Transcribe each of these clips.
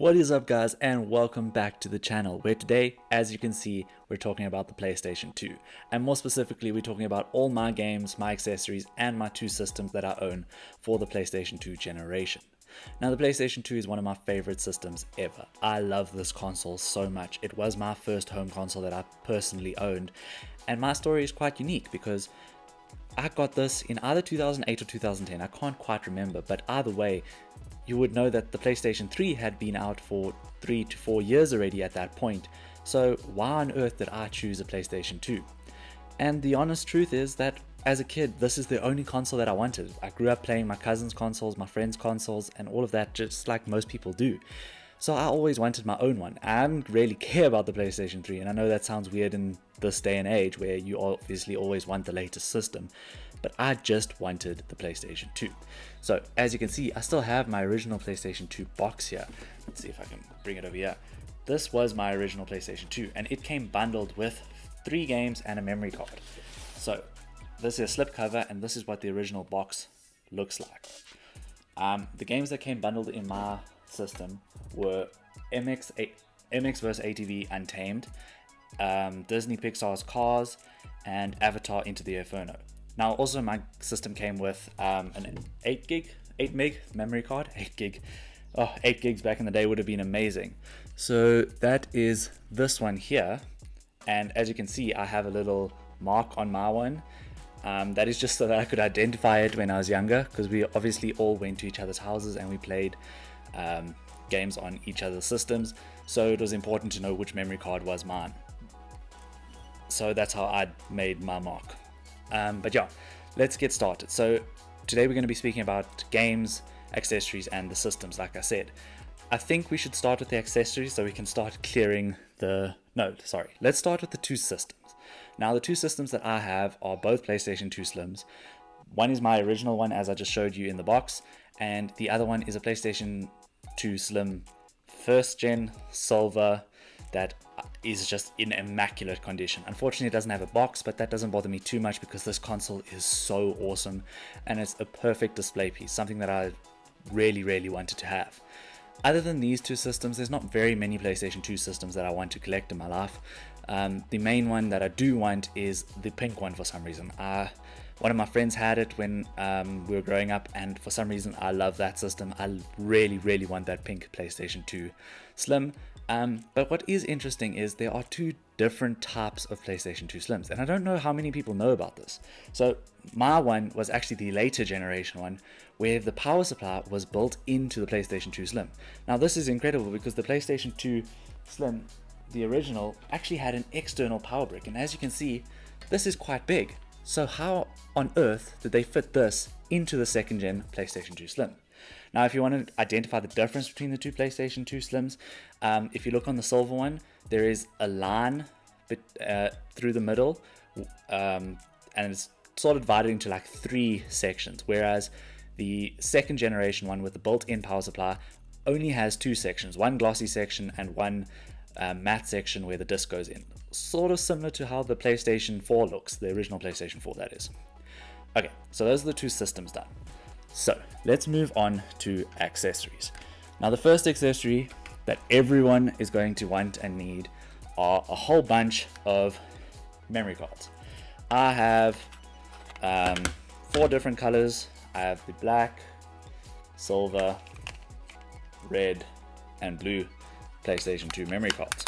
What is up, guys, and welcome back to the channel, where today, as you can see, we're talking about the PlayStation 2, and more specifically we're talking about all my games, my accessories, and my two systems that I own for the PlayStation 2 generation. Now, the PlayStation 2 is one of my favorite systems ever. I love this console so much. It was my first home console that I personally owned, and my story is quite unique because I got this in either 2008 or 2010, I can't quite remember, but either way, you would know that the PlayStation 3 had been out for 3 to 4 years already at that point, so why on earth did I choose a PlayStation 2? And the honest truth is that as a kid, this is the only console that I wanted. I grew up playing my cousin's consoles, my friends' consoles, and all of that just like most people do. So I always wanted my own one. I didn't really care about the PlayStation 3, and I know that sounds weird in this day and age where you obviously always want the latest system, but I just wanted the PlayStation 2. So as you can see, I still have my original PlayStation 2 box here. Let's see if I can bring it over here. This was my original PlayStation 2, and it came bundled with 3 games and a memory card. So this is a slipcover, and this is what the original box looks like. The games that came bundled in my system were MX vs ATV Untamed, Disney Pixar's Cars, and Avatar Into the Inferno. Now, also my system came with an 8 meg memory card. 8 gigs back in the day would have been amazing. So that is this one here, and as you can see, I have a little mark on my one. That is just so that I could identify it when I was younger, because we obviously all went to each other's houses and we played games on each other's systems, so it was important to know which memory card was mine. So that's how I made my mark. But yeah, let's get started. So today we're going to be speaking about games, accessories, and the systems. Like I said, I think we should start with the accessories so we can start clearing let's start with the two systems. Now, the two systems that I have are both PlayStation 2 Slims. One is my original one, as I just showed you in the box, and the other one is a PlayStation 2 Slim first gen silver that is just in immaculate condition. Unfortunately, it doesn't have a box, but that doesn't bother me too much because this console is so awesome and it's a perfect display piece, something that I really wanted to have. Other than these two systems, there's not very many PlayStation 2 systems that I want to collect in my life. The main one that I do want is the pink one for some reason. One of my friends had it when we were growing up, and for some reason I love that system. I really want that pink PlayStation 2 Slim. But what is interesting is there are two different types of PlayStation 2 Slims, and I don't know how many people know about this. So my one was actually the later generation one, where the power supply was built into the PlayStation 2 Slim. Now this is incredible because the PlayStation 2 Slim, the original, actually had an external power brick, and as you can see, this is quite big. So how on earth did they fit this into the second gen PlayStation 2 Slim? Now, if you want to identify the difference between the two PlayStation 2 Slims, if you look on the silver one, there is a line through the middle, and it's sort of divided into like 3 sections, whereas the second generation one with the built-in power supply only has 2 sections, one glossy section and one matte section where the disc goes in. Sort of similar to how the PlayStation 4 looks, the original PlayStation 4 that is. Okay, so those are the two systems done. So let's move on to accessories. Now, the first accessory that everyone is going to want and need are a whole bunch of memory cards. I have 4 different colors. I have the black, silver, red, and blue PlayStation 2 memory cards.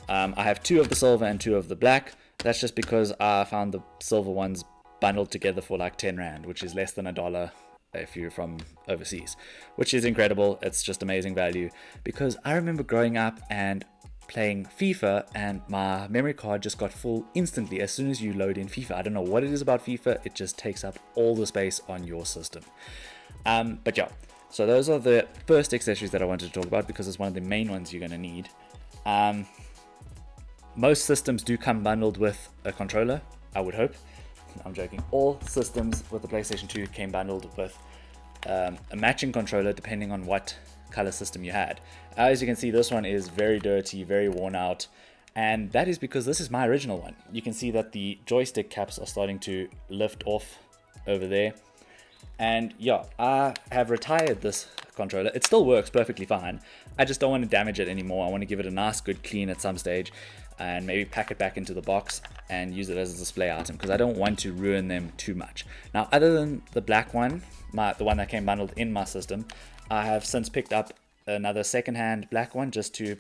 I have 2 of the silver and 2 of the black. That's just because I found the silver ones bundled together for like 10 Rand, which is less than $1 if you're from overseas, which is incredible. It's just amazing value, because I remember growing up and playing FIFA and my memory card just got full instantly as soon as you load in FIFA. I don't know what it is about FIFA, it just takes up all the space on your system. But yeah, so those are the first accessories that I wanted to talk about because it's one of the main ones you're going to need. Most systems do come bundled with a controller, I would hope. I'm joking. All systems with the PlayStation 2 came bundled with a matching controller depending on what color system you had. As you can see, this one is very dirty, very worn out, and that is because this is my original one. You can see that the joystick caps are starting to lift off over there, And yeah, I have retired this controller. It still works perfectly fine. I just don't want to damage it anymore. I want to give it a nice good clean at some stage and maybe pack it back into the box and use it as a display item because I don't want to ruin them too much. Now, other than the black one, the one that came bundled in my system, I have since picked up another secondhand black one just to,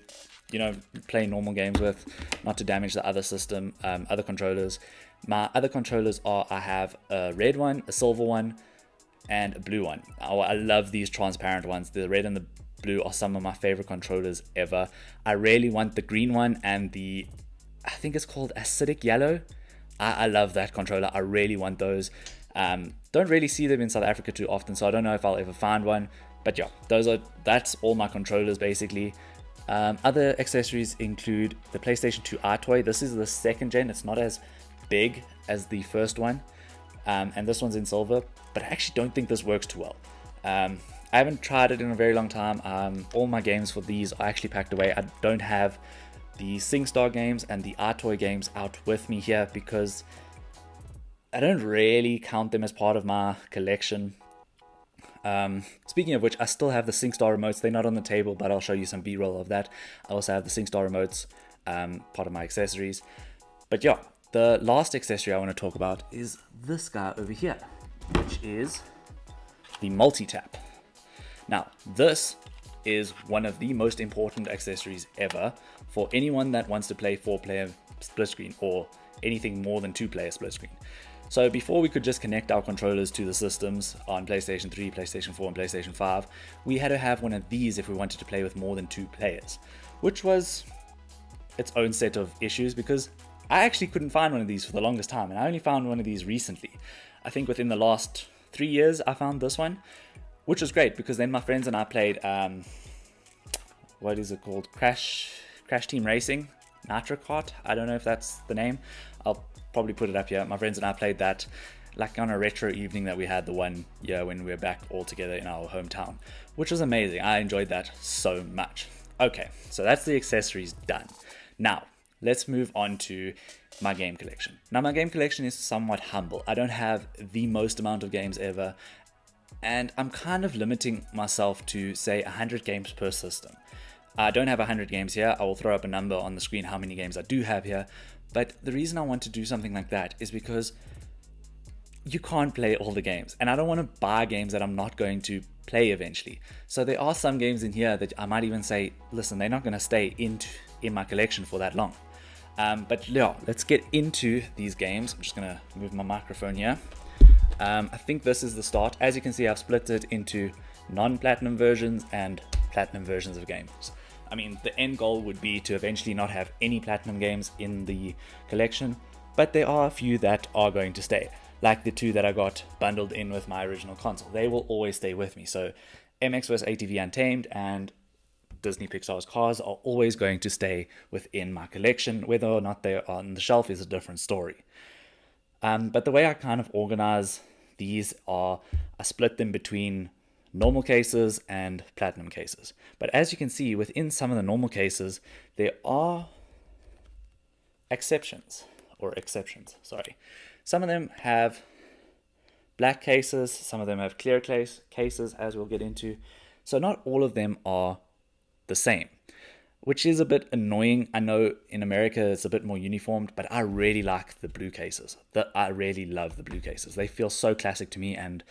you know, play normal games with, not to damage the other system, other controllers. My other controllers are, I have a red one, a silver one, and a blue one. Oh, I love these transparent ones. The red and the blue are some of my favorite controllers ever. I really want the green one and the, I think it's called acidic yellow. I love that controller. I really want those. Don't really see them in South Africa too often, so I don't know if I'll ever find one. But yeah, that's all my controllers basically. Other accessories include the PlayStation 2 iToy. This is the second gen. It's not as big as the first one. And this one's in silver, but I actually don't think this works too well. I haven't tried it in a very long time. All my games for these are actually packed away. I don't have the SingStar games and the iToy games out with me here because I don't really count them as part of my collection. Speaking of which, I still have the SingStar remotes. They're not on the table, but I'll show you some B-roll of that. I also have the SingStar remotes, part of my accessories. But yeah, the last accessory I want to talk about is this guy over here, which is the multi-tap. Now, this is one of the most important accessories ever for anyone that wants to play 4-player split screen or anything more than 2-player split screen. So before we could just connect our controllers to the systems on PlayStation 3, PlayStation 4, and PlayStation 5, we had to have one of these if we wanted to play with more than 2 players, which was its own set of issues because I actually couldn't find one of these for the longest time, and I only found one of these recently. I think within the last 3 years I found this one, which was great because then my friends and I played, what is it called? Crash Team Racing? Nitro Kart? I don't know if that's the name. I'll probably put it up here. My friends and I played that like on a retro evening that we had the one year when we were back all together in our hometown, which was amazing. I enjoyed that so much. Okay, so that's the accessories done. Now, let's move on to my game collection. Now, my game collection is somewhat humble. I don't have the most amount of games ever, and I'm kind of limiting myself to, say, 100 games per system. I don't have 100 games here. I will throw up a number on the screen how many games I do have here, but the reason I want to do something like that is because you can't play all the games, and I don't want to buy games that I'm not going to play eventually. So there are some games in here that I might even say, listen, they're not going to stay in my collection for that long. But yeah, let's get into these games. I'm just going to move my microphone here. I think this is the start. As you can see, I've split it into non-platinum versions and platinum versions of games. I mean, the end goal would be to eventually not have any platinum games in the collection, but there are a few that are going to stay, like the 2 that I got bundled in with my original console. They will always stay with me. So MX vs ATV Untamed and Disney Pixar's Cars are always going to stay within my collection. Whether or not they're on the shelf is a different story. But the way I kind of organize these are, I split them between normal cases and platinum cases. But as you can see, within some of the normal cases, there are exceptions. Some of them have black cases, some of them have clear cases, as we'll get into. So not all of them are the same, which is a bit annoying. I know in America it's a bit more uniformed, but I really like the blue cases. I really love the blue cases. They feel so classic to me, and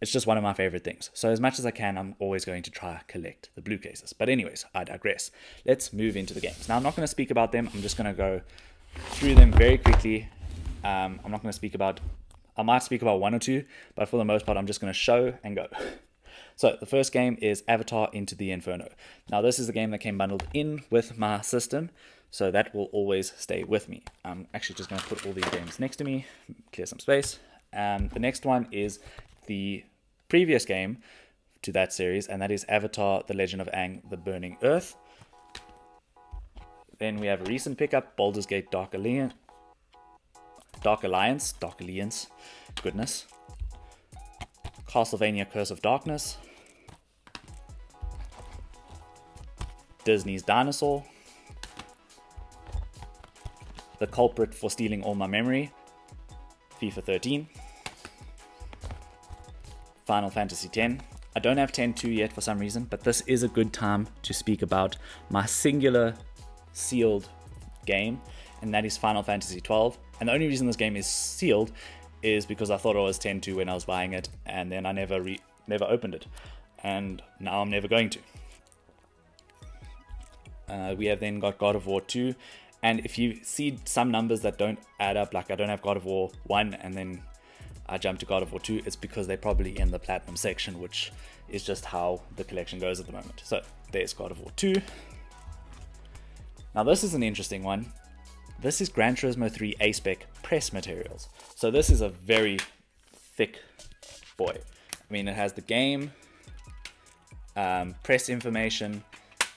it's just one of my favorite things. So as much as I can, I'm always going to try collect the blue cases. But anyways, I digress. Let's move into the games. Now, I'm not going to speak about them. I'm just going to go through them very quickly. I'm not going to speak about, I might speak about 1 or 2, but for the most part, I'm just going to show and go. So the first game is Avatar Into the Inferno. Now, this is the game that came bundled in with my system, so that will always stay with me. I'm actually just going to put all these games next to me, clear some space. The next one is the previous game to that series, and that is Avatar: The Legend of Aang, The Burning Earth. Then we have a recent pickup, Baldur's Gate Dark Alliance, goodness. Castlevania Curse of Darkness, Disney's Dinosaur, The Culprit for Stealing All My Memory, FIFA 13, Final Fantasy X. I don't have 10-2 yet for some reason, but this is a good time to speak about my singular sealed game, and that is Final Fantasy XII. And the only reason this game is sealed is because I thought it was 10-2 when I was buying it, and then I never opened it, and now I'm never going to. We have then got God of War 2, and if you see some numbers that don't add up, like I don't have God of War 1 and then I jump to God of War 2, it's because they're probably in the platinum section, which is just how the collection goes at the moment. So there's God of War 2. Now this is an interesting one. This is Gran Turismo 3 A-Spec press materials. So this is a very thick boy. I mean, it has the game, press information,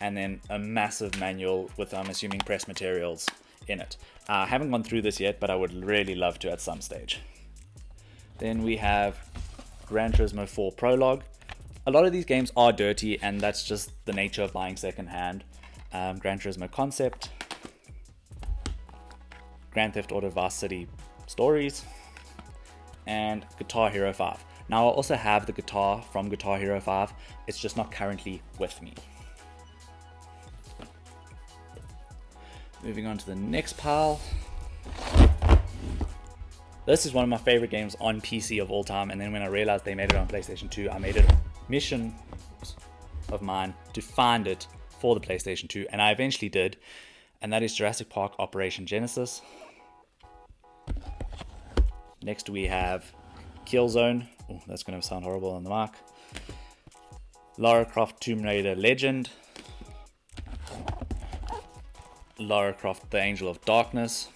and then a massive manual with, I'm assuming, press materials in it. I haven't gone through this yet, but I would really love to at some stage. Then we have Gran Turismo 4 Prologue. A lot of these games are dirty, and that's just the nature of buying secondhand. Gran Turismo Concept, Grand Theft Auto Vice City Stories, and Guitar Hero 5. Now I also have the guitar from Guitar Hero 5, it's just not currently with me. Moving on to the next pile. This is one of my favorite games on PC of all time, and then when I realized they made it on PlayStation 2, I made it a mission of mine to find it for the PlayStation 2, and I eventually did, and that is Jurassic Park Operation Genesis. Next we have Killzone. Oh, that's going to sound horrible on the mic. Lara Croft Tomb Raider Legend. Lara Croft The Angel of Darkness.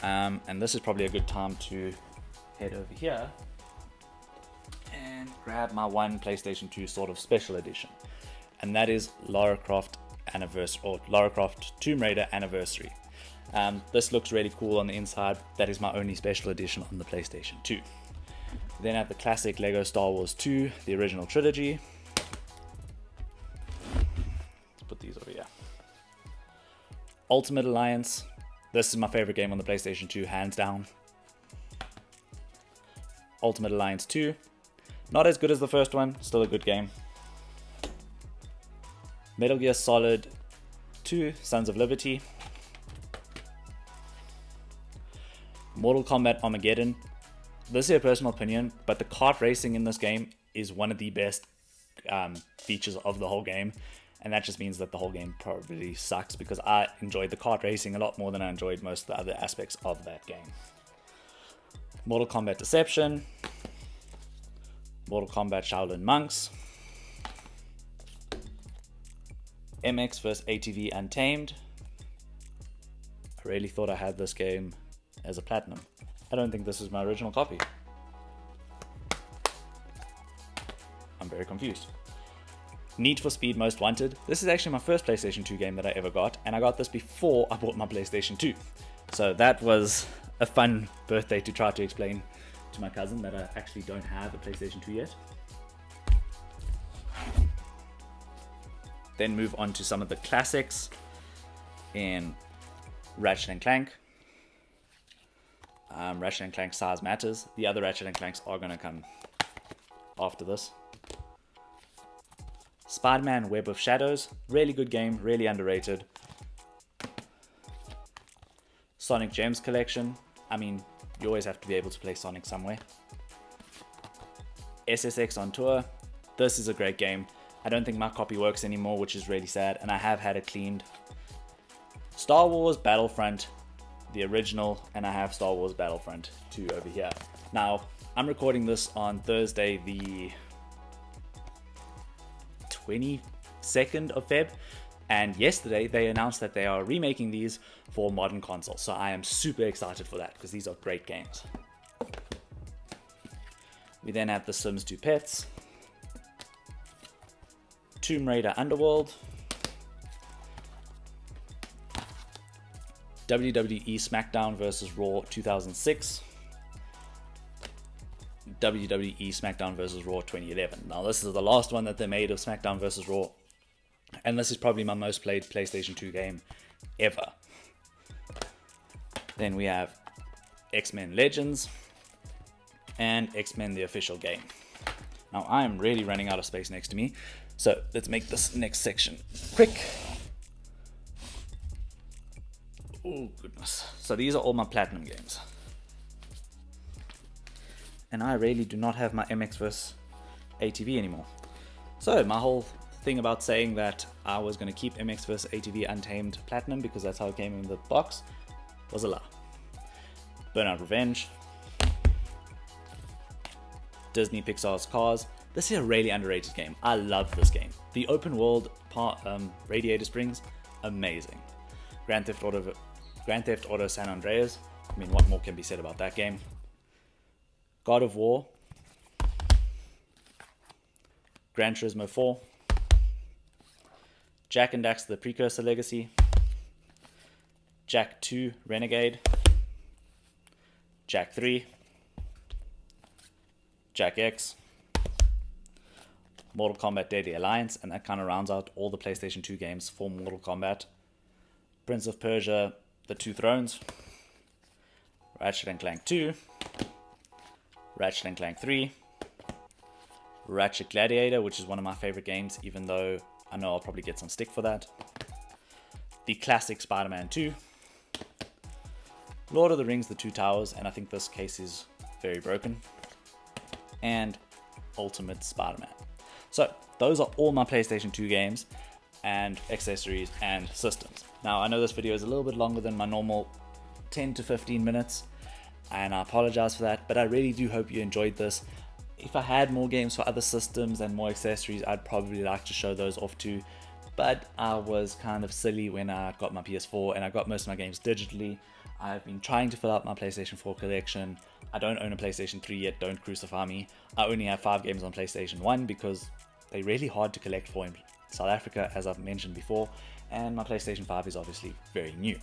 And this is probably a good time to head over here and grab my one PlayStation 2 sort of special edition, and that is Lara Croft Anniversary, or Lara Croft Tomb Raider Anniversary. This looks really cool on the inside. That is my only special edition on the PlayStation 2. Then I have the classic Lego Star Wars 2, the original trilogy. Let's put these over here. Ultimate Alliance. This is my favorite game on the PlayStation 2, hands down. Ultimate Alliance 2. Not as good as the first one, still a good game. Metal Gear Solid 2, Sons of Liberty. Mortal Kombat Armageddon. This is a personal opinion, but the kart racing in this game is one of the best features of the whole game. And that just means that the whole game probably sucks, because I enjoyed the kart racing a lot more than I enjoyed most of the other aspects of that game. Mortal Kombat Deception. Mortal Kombat Shaolin Monks. MX vs ATV Untamed. I really thought I had this game as a platinum. I don't think this is my original copy. I'm very confused. Need for Speed Most Wanted. This is actually my first PlayStation 2 game that I ever got, and I got this before I bought my PlayStation 2. So that was a fun birthday to try to explain to my cousin that I actually don't have a PlayStation 2 yet. Then move on to some of the classics in Ratchet & Clank. Ratchet & Clank Size Matters. The other Ratchet & Clanks are going to come after this. Spider-Man Web of Shadows. Really good game, really underrated. Sonic Gems Collection. I mean, you always have to be able to play Sonic somewhere. SSX on Tour. This is a great game. I don't think my copy works anymore, which is really sad, and I have had it cleaned. Star Wars Battlefront, the original, and I have Star Wars Battlefront 2 over here. Now, I'm recording this on Thursday, the 22nd of Feb, and yesterday they announced that they are remaking these for modern consoles, so I am super excited for that because these are great games. We then have The Sims 2 Pets, Tomb Raider Underworld, WWE SmackDown vs. Raw 2006, WWE SmackDown vs. Raw 2011. Now this is the last one that they made of SmackDown vs. Raw, and this is probably my most played PlayStation 2 game ever. Then we have X-Men Legends and X-Men the official game. Now I am really running out of space next to me, so let's make this next section quick. Oh goodness. So these are all my platinum games. And I really do not have my MX vs ATV anymore. So my whole thing about saying that I was going to keep MX vs ATV Untamed Platinum because that's how it came in the box was a lie. Burnout Revenge, Disney Pixar's Cars. This is a really underrated game. I love this game. The open world part, Radiator Springs, amazing. Grand Theft Auto San Andreas. I mean, what more can be said about that game? God of War, Gran Turismo 4, Jak and Daxter: The Precursor Legacy, Jak 2 Renegade, Jak 3, Jak X, Mortal Kombat Deadly Alliance, and that kind of rounds out all the PlayStation 2 games for Mortal Kombat. Prince of Persia: The Two Thrones, Ratchet & Clank 2, Ratchet & Clank 3, Ratchet Gladiator, which is one of my favorite games, even though I know I'll probably get some stick for that. The classic Spider-Man 2, Lord of the Rings: The Two Towers, and I think this case is very broken, and Ultimate Spider-Man. So those are all my PlayStation 2 games and accessories and systems. Now I know this video is a little bit longer than my normal 10 to 15 minutes, and I apologize for that, but I really do hope you enjoyed this. If I had more games for other systems and more accessories, I'd probably like to show those off too, but I was kind of silly when I got my PS4 and I got most of my games digitally. I've been trying to fill out my PlayStation 4 collection. I don't own a PlayStation 3 yet, don't crucify me. I only have 5 games on PlayStation 1 because they're really hard to collect for in South Africa, as I've mentioned before, and my PlayStation 5 is obviously very new.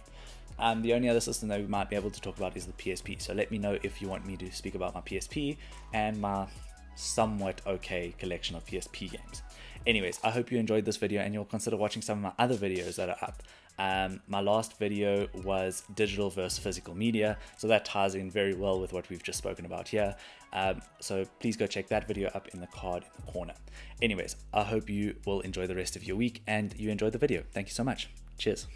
The only other system that we might be able to talk about is the PSP, so let me know if you want me to speak about my PSP and my somewhat okay collection of PSP games. Anyways, I hope you enjoyed this video and you'll consider watching some of my other videos that are up. My last video was digital versus physical media, so that ties in very well with what we've just spoken about here. So please go check that video up in the card in the corner. Anyways, I hope you will enjoy the rest of your week and you enjoyed the video. Thank you so much. Cheers.